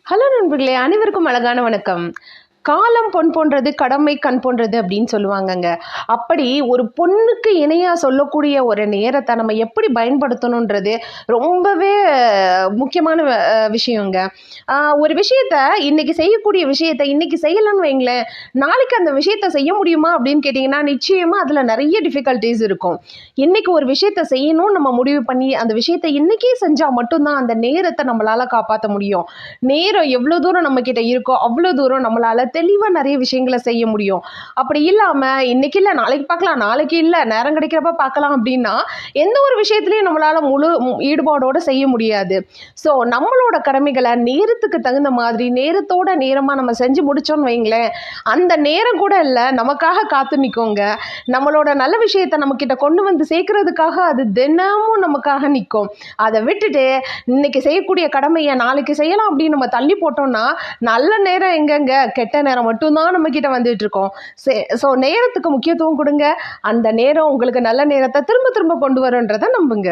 Hello நண்பர்களே, அனைவருக்கும் அழகான வணக்கம். காலம் பொன் போன்றது, கடமை கண் போன்றது அப்படின்னு சொல்லுவாங்கங்க. அப்படி ஒரு பொண்ணுக்கு இணையா சொல்லக்கூடிய ஒரு நேரத்தை நம்ம எப்படி பயன்படுத்தணுன்றது ரொம்பவே முக்கியமான விஷயங்க. ஒரு விஷயத்த இன்னைக்கு செய்யக்கூடிய விஷயத்த இன்னைக்கு செய்யலன்னு வைங்களேன், நாளைக்கு அந்த விஷயத்த செய்ய முடியுமா அப்படின்னு கேட்டிங்கன்னா, நிச்சயமா அதில் நிறைய டிஃபிகல்ட்டிஸ் இருக்கும். இன்னைக்கு ஒரு விஷயத்த செய்யணும்னு நம்ம முடிவு பண்ணி அந்த விஷயத்த இன்னைக்கே செஞ்சால் மட்டும்தான் அந்த நேரத்தை நம்மளால் காப்பாற்ற முடியும். நேரம் எவ்வளோ தூரம் நம்மக்கிட்ட இருக்கோ அவ்வளோ தூரம் நம்மளால் தெளிவாக நிறைய விஷயங்களை செய்ய முடியும். அப்படி இல்லாமல் இன்னைக்கு இல்லை நாளைக்கு பார்க்கலாம், நாளைக்கு இல்லை நேரம் கிடைக்கிறப்ப பார்க்கலாம் அப்படின்னா எந்த ஒரு விஷயத்துலையும் நம்மளால் முழு ஈடுபாடோடு செய்ய முடியாது. ஸோ நம்மளோட கடமைகளை நேரத்துக்கு தகுந்த மாதிரி நேரத்தோட நேரமாக நம்ம செஞ்சு முடித்தோன்னு வைங்களேன், அந்த நேரம் கூட இல்லை நமக்காக காத்து நிற்குங்க. நம்மளோட நல்ல விஷயத்தை நம்மக்கிட்ட கொண்டு வந்து சேர்க்கறதுக்காக அது தினமும் நமக்காக நிற்கும். அதை விட்டுட்டு இன்னைக்கு செய்யக்கூடிய கடமையை நாளைக்கு செய்யலாம் அப்படின்னு நம்ம தள்ளி போட்டோம்னா நல்ல நேரம் எங்கெங்க, கெட்ட நேரம் மட்டும்தான் நம்ம கிட்ட வந்துட்டு இருக்கோம். ஸோ நேரத்துக்கு முக்கியத்துவம் கொடுங்க. அந்த நேரம் உங்களுக்கு நல்ல நேரத்தை திரும்ப திரும்ப கொண்டு வரும்ன்றதை நம்புங்க.